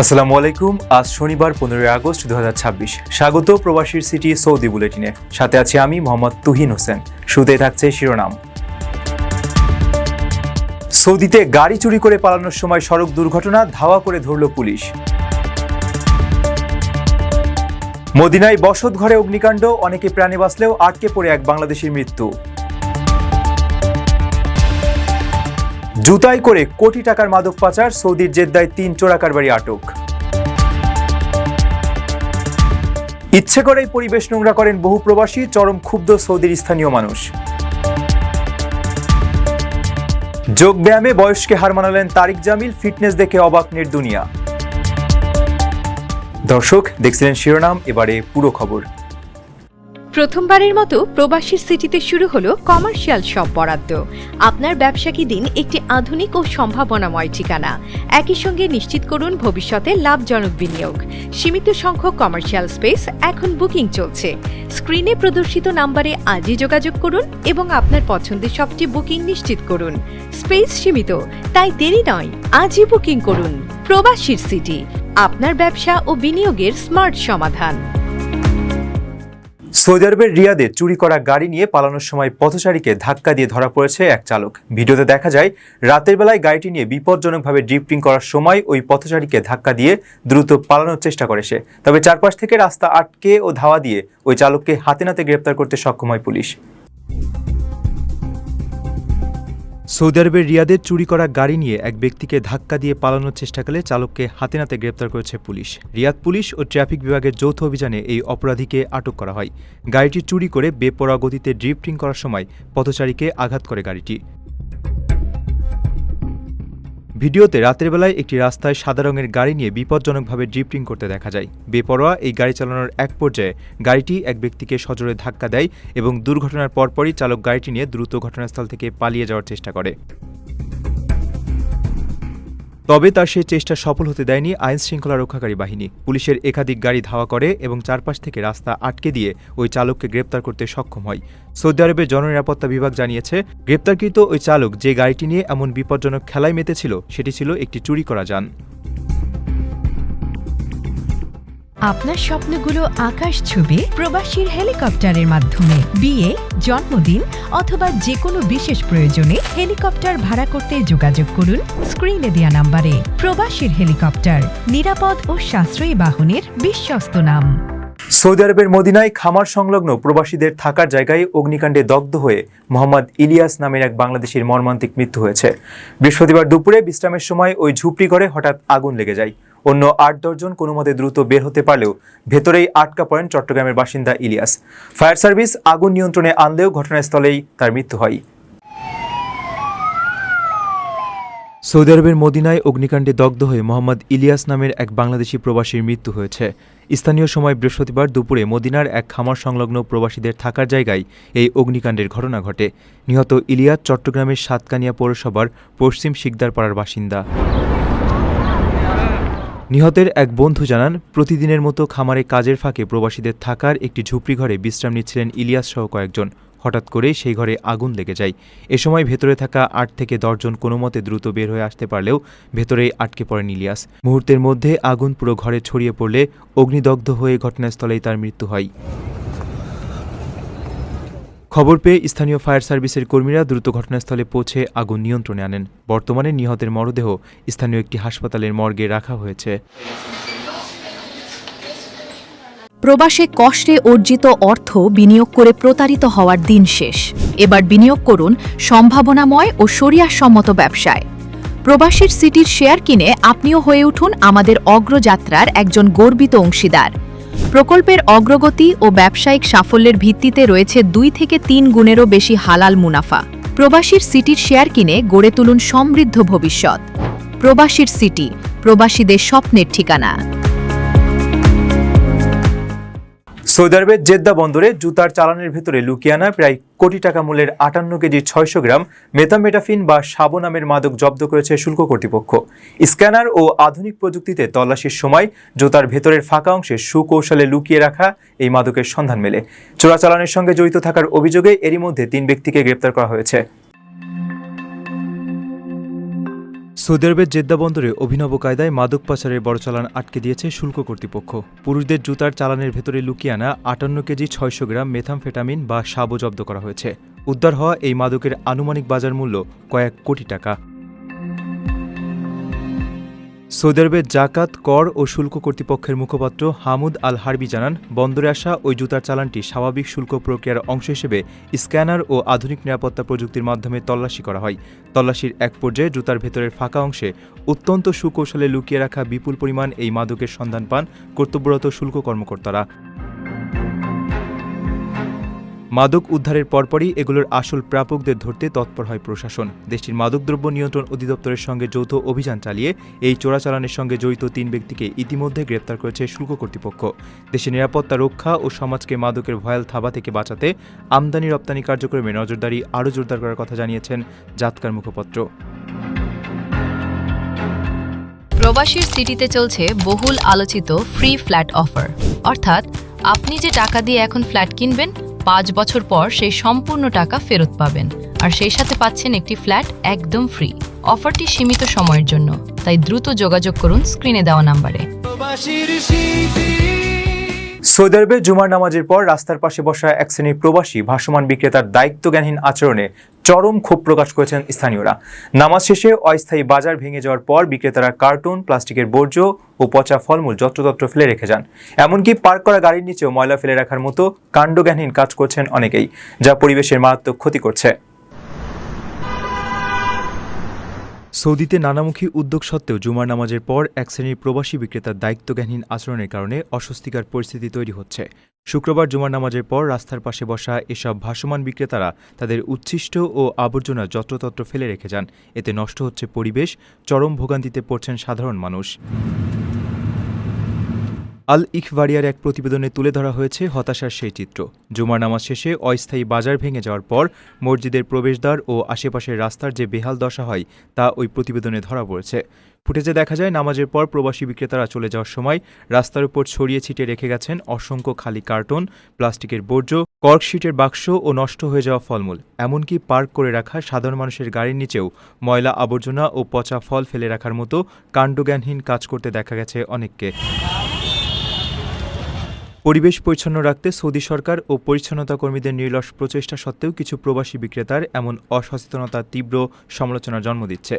আসসালামু আলাইকুম। আজ শনিবার 15 আগস্ট 2026। স্বাগত প্রবাসীর সিটি সৌদি বুলেটিনে। সাথে আছি আমি মোহাম্মদ তুহিন হোসেন। শুরুতেই থাকছে শিরোনাম। সৌদিতে গাড়ি চুরি করে পালানোর সময় সড়ক দুর্ঘটনা, ধাওয়া করে ধরল পুলিশ। মদিনায় বসত ঘরে অগ্নিকাণ্ড, অনেকে প্রাণে বাঁচলেও আটকে পড়ে এক বাংলাদেশির মৃত্যু। জুতাই করে কোটি টাকার মাদক পাচার, সৌদির জেদ্দায় 3 চোরাকারবারি আটক। ইচ্ছে করেই পরিবেশ নোংরা করেন বহু প্রবাসী, চরম ক্ষুব্ধ সৌদির স্থানীয় মানুষ। যোগ ব্যায়ামে বয়সকে হার মানালেন তারিক জামিল, ফিটনেস দেখে অবাক নেট দুনিয়া। দর্শক দেখছিলেন শিরোনাম, এবারে পুরো খবর। প্রথমবারের মতো প্রবাসীর সিটিতে শুরু হলো কমার্শিয়াল শপ বরাদ্দ। আপনার ব্যবসা কি দিন একটি আধুনিক ও সম্ভাবনাময় ঠিকানা। একই সঙ্গে নিশ্চিত করুন ভবিষ্যতে লাভজনক বিনিয়োগ। সীমিত সংখ্যক কমার্শিয়াল স্পেস এখন বুকিং চলছে। স্ক্রিনে প্রদর্শিত নাম্বারে আজই যোগাযোগ করুন এবং আপনার পছন্দের শপটি বুকিং নিশ্চিত করুন। স্পেস সীমিত, তাই দেরি নয়, আজই বুকিং করুন। প্রবাসীর সিটি, আপনার ব্যবসা ও বিনিয়োগের স্মার্ট সমাধান। সৌদি আরবের রিয়াদে চুরি করা গাড়ি নিয়ে পালানোর সময় পথচারীকে ধাক্কা দিয়ে ধরা পড়েছে এক চালক। ভিডিওতে দেখা যায় রাতের বেলায় গাড়িটি নিয়ে বিপজ্জনকভাবে ড্রিফটিং করার সময় ওই পথচারীকে ধাক্কা দিয়ে দ্রুত পালানোর চেষ্টা করে সে। তবে চারপাশ থেকে রাস্তা আটকে ও ধাওয়া দিয়ে ওই চালককে হাতে নাতে গ্রেপ্তার করতে সক্ষম হয় পুলিশ। সৌদি আরবের রিয়াদে চুরি করা গাড়ি নিয়ে এক ব্যক্তিকে ধাক্কা দিয়ে পালানোর চেষ্টাকালে চালককে হাতে নাতে গ্রেপ্তার করেছে পুলিশ। রিয়াদ পুলিশ ও ট্রাফিক বিভাগের যৌথ অভিযানে এই অপরাধীকে আটক করা হয়। গাড়িটি চুরি করে বেপরোয়া গতিতে ড্রিফটিং করার সময় পথচারীকে আঘাত করে গাড়িটি। ভিডিওতে রাতের বেলায় একটি রাস্তায় সাদা রঙের গাড়ি নিয়ে বিপজ্জনকভাবে ড্রিফটিং করতে দেখা যায়। বেপরোয়া এই গাড়ি চালানোর এক পর্যায়ে গাড়িটি এক ব্যক্তিকে সজোরে ধাক্কা দেয় এবং দুর্ঘটনার পরপরই চালক গাড়িটি নিয়ে দ্রুত ঘটনাস্থল থেকে পালিয়ে যাওয়ার চেষ্টা করে। তবে তার সেই চেষ্টা সফল হতে দেয়নি আইন শৃঙ্খলা রক্ষাকারী বাহিনী। পুলিশের একাধিক গাড়ি ধাওয়া করে এবং চারপাশ থেকে রাস্তা আটকে দিয়ে ওই চালককে গ্রেপ্তার করতে সক্ষম হয়। সৌদি আরবের জননিরাপত্তা বিভাগ জানিয়েছে, গ্রেপ্তারকৃত ওই চালক যে গাড়িটি নিয়ে এমন বিপজ্জনক খেলায় মেতেছিল সেটি ছিল একটি চুরি করা যান। আপনার স্বপ্নগুলো আকাশ ছুবে প্রবাসীর হেলিকপ্টারের মাধ্যমে। বিয়ে, জন্মদিন অথবা যে কোনো বিশেষ প্রয়োজনে হেলিকপ্টার ভাড়া করতে যোগাযোগ করুন স্ক্রিনে দেয়া নাম্বারে। প্রবাসীর হেলিকপ্টার, নিরাপদ ও সাশ্রয়ী বাহনের বিশ্বস্ত নাম। সৌদি আরবের মদিনায় খামার সংলগ্ন প্রবাসীদের থাকার জায়গায় অগ্নিকাণ্ডে দগ্ধ হয়ে মোহাম্মদ ইলিয়াস নামের এক বাংলাদেশির মর্মান্তিক মৃত্যু হয়েছে। বৃহস্পতিবার দুপুরে বিশ্রামের সময় ওই ঝুপড়ি ঘরে হঠাৎ আগুন লেগে যায়। অন্য 8-10 জন কোনো মতে দ্রুত বের হতে পারলেও ভেতরেই আটকা পড়েন চট্টগ্রামের বাসিন্দা ইলিয়াস। ফায়ার সার্ভিস আগুন নিয়ন্ত্রণে আনলেও ঘটনাস্থলেই তার মৃত্যু হয়। সৌদি আরবের মদিনায় অগ্নিকাণ্ডে দগ্ধ হয়ে মোহাম্মদ ইলিয়াস নামের এক বাংলাদেশি প্রবাসীর মৃত্যু হয়েছে। স্থানীয় সময় বৃহস্পতিবার দুপুরে মদিনার এক খামার সংলগ্ন প্রবাসীদের থাকার জায়গায় এই অগ্নিকাণ্ডের ঘটনা ঘটে। নিহত ইলিয়াস চট্টগ্রামের সাতকানিয়া পৌরসভার পশ্চিম শিকদারপাড়ার বাসিন্দা। নিহতের এক বন্ধু জানান, প্রতিদিনের মতো খামারে কাজের ফাঁকে প্রবাসীদের থাকার একটি ঝুপড়ি ঘরে বিশ্রাম নিচ্ছিলেন ইলিয়াস সহ কয়েকজন। হঠাৎ করেই সেই ঘরে আগুন লেগে যায়। এ সময় ভেতরে থাকা 8 থেকে 10 জন কোনো মতে দ্রুত বের হয়ে আসতে পারলেও ভেতরেই আটকে পড়েন ইলিয়াস। মুহূর্তের মধ্যে আগুন পুরো ঘরে ছড়িয়ে পড়লে অগ্নিদগ্ধ হয়ে ঘটনাস্থলেই তার মৃত্যু হয়। খবর পেয়ে স্থানীয় ফায়ার সার্ভিসের কর্মীরা দ্রুত ঘটনাস্থলে পৌঁছে আগুন নিয়ন্ত্রণে আনেন। বর্তমানে নিহতের মরদেহ স্থানীয় একটি হাসপাতালের মর্গে রাখা হয়েছে। প্রবাসে কষ্টে অর্জিত অর্থ বিনিয়োগ করে প্রতারিত হওয়ার দিন শেষ। এবার বিনিয়োগ করুন সম্ভাবনাময় ও শরিয়াসম্মত ব্যবসায়। প্রবাসীর সিটির শেয়ার কিনে আপনিও হয়ে উঠুন আমাদের অগ্রযাত্রার একজন গর্বিত অংশীদার। প্রকল্পের অগ্রগতি ও ব্যবসায়িক সাফল্যের ভিত্তিতে রয়েছে 2 থেকে 3 গুণেরও বেশি হালাল মুনাফা। প্রবাসীর সিটির শেয়ার কিনে গড়ে তুলুন সমৃদ্ধ ভবিষ্যৎ। প্রবাসীর সিটি, প্রবাসীদের স্বপ্নের ঠিকানা। সৌদি আরবের জেদ্দা বন্দরে জুতার চালানের ভেতরে লুকিয়ে আনা প্রায় কোটি টাকা মূল্যের 58 কেজি 600 গ্রাম মেথামফেটামিন বা সাবো নামের মাদক জব্দ করেছে শুল্ক কর্তৃপক্ষ। স্ক্যানার ও আধুনিক প্রযুক্তিতে তল্লাশির সময় জুতার ভেতরের ফাঁকা অংশে সুকৌশলে লুকিয়ে রাখা এই মাদকের সন্ধান মেলে। চোরাচালানের সঙ্গে জড়িত থাকার অভিযোগে এরই মধ্যে 3 ব্যক্তিকে গ্রেপ্তার করা হয়েছে। সৌদি আরবের জেদ্দা বন্দরে অভিনব কায়দায় মাদক পাচারের বড় চালান আটকে দিয়েছে শুল্ক কর্তৃপক্ষ। পুরুষদের জুতার চালানের ভেতরে লুকিয়ে আনা ৫৮ কেজি ৬০০ গ্রাম মেথামফেটামিন বা সাবও জব্দ করা হয়েছে। উদ্ধার হওয়া এই মাদকের আনুমানিক বাজার মূল্য কয়েক কোটি টাকা। সৌদি আরবের জাকাত, কর ও শুল্ক কর্তৃপক্ষের মুখপাত্র হামুদ আল হারবি জানান, বন্দরে আসা ওই জুতার চালানটি স্বাভাবিক শুল্ক প্রক্রিয়ার অংশ হিসেবে স্ক্যানার ও আধুনিক নিরাপত্তা প্রযুক্তির মাধ্যমে তল্লাশি করা হয়। তল্লাশির এক পর্যায়ে জুতার ভেতরের ফাঁকা অংশে অত্যন্ত সুকৌশলে লুকিয়ে রাখা বিপুল পরিমাণ এই মাদকের সন্ধান পান কর্তব্যরত শুল্ক কর্মকর্তারা। মাদক উদ্ধারের পরপরই এগুলোর আসল প্রাপকদের ধরতে তৎপর হয় প্রশাসন। দেশটির মাদকদ্রব্য নিয়ন্ত্রণ অধিদপ্তরের সঙ্গে যৌথ অভিযান চালিয়ে এই চোরাচালানের সঙ্গে জড়িত ৩ ব্যক্তিকে ইতিমধ্যে গ্রেপ্তার করেছে শুল্ক কর্তৃপক্ষ। দেশের নিরাপত্তা রক্ষা ও সমাজকে মাদকের ভয়াল থাবা থেকে বাঁচাতে আমদানি রপ্তানি কার্যক্রমে নজরদারি আরও জোরদার করার কথা জানিয়েছেন জাতকার মুখপাত্র। প্রবাসীর সিটিতে চলছে বহুল আলোচিত ফ্রি ফ্ল্যাট অফার, অর্থাৎ আপনি যে টাকা দিয়ে এখন ফ্ল্যাট কিনবেন ৫ বছর পর সেই সম্পূর্ণ টাকা ফেরত পাবেন, আর সেই সাথে পাচ্ছেন একটি ফ্ল্যাট একদম ফ্রি। অফারটি সীমিত সময়ের জন্য, তাই দ্রুত যোগাযোগ করুন স্ক্রিনে দেওয়া নাম্বারে। সৌদি আরবে জুমার নামাজের পর রাস্তার পাশে বসা এক শ্রেণীর প্রবাসী ভাসমান বিক্রেতার দায়িত্বজ্ঞানহীন আচরণে চরম ক্ষোভ প্রকাশ করেছেন স্থানীয়রা। নামাজ শেষে অস্থায়ী বাজার ভেঙে যাওয়ার পর বিক্রেতারা কার্টুন, প্লাস্টিকের বর্জ্য ও পচা ফলমূল যত্রতত্র ফেলে রেখে যান। এমনকি পার্ক করা গাড়ির নিচেও ময়লা ফেলে রাখার মতো কাণ্ডজ্ঞানহীন কাজ করছেন অনেকেই, যা পরিবেশের মারাত্মক ক্ষতি করছে। সৌদিতে নানামুখী উদ্যোগ সত্ত্বেও জুমার নামাজের পর এক শ্রেণীর প্রবাসী বিক্রেতার দায়িত্বজ্ঞানহীন আচরণের কারণে অস্বস্তিকর পরিস্থিতি তৈরি হচ্ছে। শুক্রবার জুমার নামাজের পর রাস্তার পাশে বসা এসব ভাসমান বিক্রেতারা তাদের উচ্ছিষ্ট ও আবর্জনা যত্রতত্র ফেলে রেখে যান। এতে নষ্ট হচ্ছে পরিবেশ, চরম ভোগান্তিতে পড়ছেন সাধারণ মানুষ। আল ইখবারিয়ার এক প্রতিবেদনে তুলে ধরা হয়েছে হতাশার সেই চিত্র। জুমার নামাজ শেষে অস্থায়ী বাজার ভেঙে যাওয়ার পর মসজিদের প্রবেশদ্বার ও আশেপাশের রাস্তার যে বেহাল দশা হয় তা ওই প্রতিবেদনে ধরা পড়েছে। ফুটেজে দেখা যায়, নামাজের পর প্রবাসী বিক্রেতারা চলে যাওয়ার সময় রাস্তার উপর ছড়িয়ে ছিটিয়ে রেখে গেছেন অসংখ্য খালি কার্টন, প্লাস্টিকের বর্জ্য, কর্কশিটের বাক্স ও নষ্ট হয়ে যাওয়া ফলমূল। এমনকি পার্ক করে রাখা সাধারণ মানুষের গাড়ির নিচেও ময়লা আবর্জনা ও পচা ফল ফেলে রাখার মতো কাণ্ডজ্ঞানহীন কাজ করতে দেখা গেছে অনেককে। পরিবেশ পরিচ্ছন্ন রাখতে সৌদি সরকার ও পরিচ্ছন্নতা কর্মীদের নির্লস প্রচেষ্টা সত্ত্বেও কিছু প্রবাসী বিক্রেতার এমন অসচেতনতা তীব্র সমালোচনার জন্ম দিচ্ছে।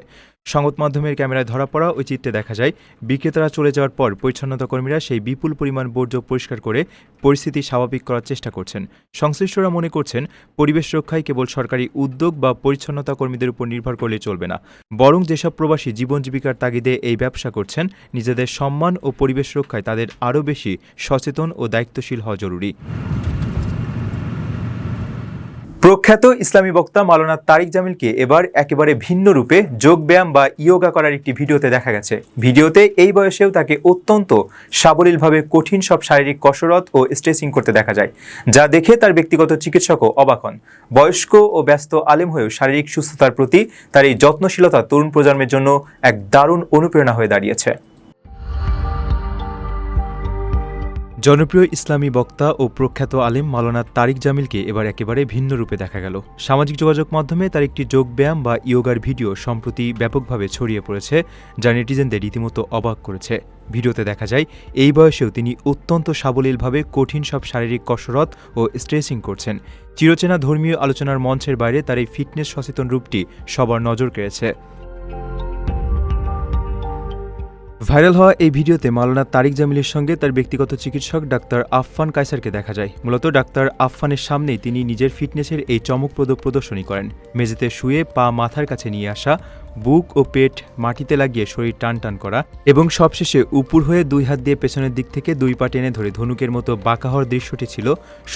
সংবাদ মাধ্যমের ক্যামেরায় ধরা পড়া ওই চিত্রে দেখা যায়, বিক্রেতারা চলে যাওয়ার পর পরিচ্ছন্নতা কর্মীরা সেই বিপুল পরিমাণ বর্জ্য পরিষ্কার করে পরিস্থিতি স্বাভাবিক করার চেষ্টা করছেন। সংশ্লিষ্টরা মনে করছেন, পরিবেশ রক্ষায় কেবল সরকারি উদ্যোগ বা পরিচ্ছন্নতা কর্মীদের উপর নির্ভর করলে চলবে না, বরং যেসব প্রবাসী জীবন জীবিকার তাগিদে এই ব্যবসা করছেন, নিজেদের সম্মান ও পরিবেশ রক্ষায় তাদের আরও বেশি সচেতন ও দায়িত্বশীল হওয়া জরুরি। প্রখ্যাত ইসলামী বক্তা মাওলানা তারিক জামিলকে এবার একেবারে ভিন্ন রূপে যোগব্যায়াম বা ইয়োগা করার একটি ভিডিওতে দেখা গেছে। ভিডিওতে এই বয়সেও তাকে অত্যন্ত সাবলীলভাবে কঠিন সব শারীরিক কসরত ও স্ট্রেচিং করতে দেখা যায়, যা দেখে তার ব্যক্তিগত চিকিৎসকও অবাক হন। বয়স্ক ও ব্যস্ত আলেম হয়েও শারীরিক সুস্থতার প্রতি তার এই যত্নশীলতা তরুণ প্রজন্মের জন্য এক দারুণ অনুপ্রেরণা হয়ে দাঁড়িয়েছে। জনপ্রিয় ইসলামী বক্তা ও প্রখ্যাত আলেম মাওলানা তারিক জামিলকে এবার একেবারে ভিন্ন রূপে দেখা গেল। সামাজিক যোগাযোগ মাধ্যমে তার একটি যোগব্যায়াম বা ইয়োগার ভিডিও সম্প্রতি ব্যাপকভাবে ছড়িয়ে পড়েছে, যা নেটিজেনদের রীতিমতো অবাক করেছে। ভিডিওতে দেখা যায়, এই বয়সেও তিনি অত্যন্ত সাবলীলভাবে কঠিন সব শারীরিক কসরত ও স্ট্রেচিং করছেন। চিরচেনা ধর্মীয় আলোচনার মঞ্চের বাইরে তার এই ফিটনেস সচেতন রূপটি সবার নজর কেড়েছে। ভাইরাল হওয়া এই ভিডিওতে মাওলানা তারিক জামিলের সঙ্গে তার ব্যক্তিগত চিকিৎসক ডাক্তার আফফান কায়সারকে দেখা যায়। মূলত ডাক্তার আফফানের সামনেই তিনি নিজের ফিটনেসের এই চমকপ্রদ প্রদর্শনী করেন। মেঝেতে শুয়ে পা মাথার কাছে নিয়ে আসা, বুক ও পেট মাটিতে লাগিয়ে শরীর টান টান করা এবং সবশেষে উপর হয়ে 2 হাত দিয়ে পেছনের দিক থেকে 2 পা টেনে ধরে ধনুকের মতো বাঁকা হওয়ার দৃশ্যটি ছিল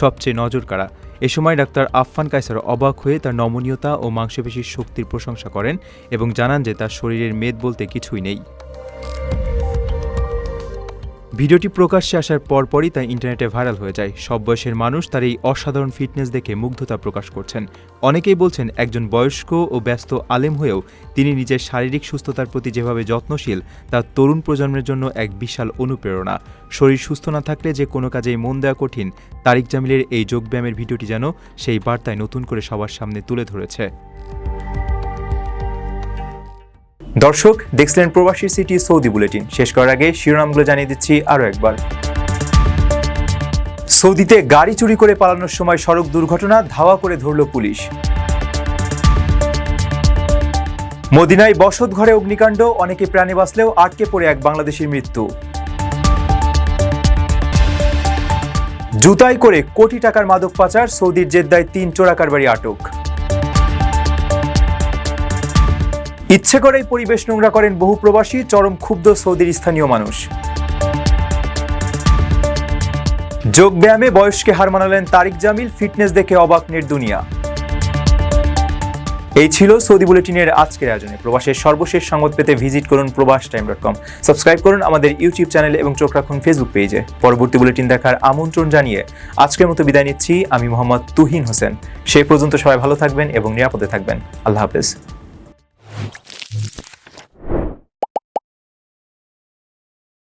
সবচেয়ে নজর কাড়া। এ সময় ডাক্তার আফফান কায়সার অবাক হয়ে তার নমনীয়তা ও মাংসপেশির শক্তির প্রশংসা করেন এবং জানান যে তার শরীরের মেদ বলতে কিছুই নেই। ভিডিওটি প্রকাশ্যে আসার পরপরই তা ইন্টারনেটে ভাইরাল হয়ে যায়। সব বয়সের মানুষ তার এই অসাধারণ ফিটনেস দেখে মুগ্ধতা প্রকাশ করছেন। অনেকেই বলছেন, একজন বয়স্ক ও ব্যস্ত আলেম হয়েও তিনি নিজের শারীরিক সুস্থতার প্রতি যেভাবে যত্নশীল, তা তরুণ প্রজন্মের জন্য এক বিশাল অনুপ্রেরণা। শরীর সুস্থ না থাকলে যে কোনো কাজেই মন দেওয়া কঠিন, তারিক জামিলের এই যোগব্যায়ামের ভিডিওটি যেন সেই বার্তায় নতুন করে সবার সামনে তুলে ধরেছে। দর্শক, দেখছিলেন প্রবাসী সিটি সৌদি বুলেটিন। শেষ করার আগে শিরোনামগুলো জানিয়ে দিচ্ছি আরও একবার। সৌদিতে গাড়ি চুরি করে পালানোর সময় সড়ক দুর্ঘটনা, ধাওয়া করে ধরল পুলিশ। মদিনায় বসত ঘরে অগ্নিকাণ্ড, অনেকে প্রাণে বাঁচলেও আটকে পড়ে এক বাংলাদেশির মৃত্যু। জুতাই করে কোটি টাকার মাদক পাচার, সৌদির জেদ্দায় 3 চোরাকারবারি আটক। ইচ্ছে করেই পরিবেশ নোংরা করেন বহু প্রবাসী, চরম ক্ষুব্ধ সৌদির স্থানীয় মানুষ। যোগ ব্যায়ামে বয়সকে হার মানালেন তারিক জামিল, ফিটনেস দেখে অবাক নেটদুনিয়া। এই ছিল সৌদি বুলেটিনের আজকের আয়োজনে। প্রবাসের সর্বশেষ সংবাদ পেতে ভিজিট করুন probashtime.com। সাবস্ক্রাইব করুন আমাদের ইউটিউব চ্যানেল এবং চোখ রাখুন ফেসবুক পেজে। পরবর্তী বুলেটিন দেখার আমন্ত্রণ জানিয়ে আজকের মতো বিদায় নিচ্ছি। আমি মোহাম্মদ তুহিন হোসেন। সেই পর্যন্ত সবাই ভালো থাকবেন এবং নিরাপদে থাকবেন। আল্লাহ হাফেজ।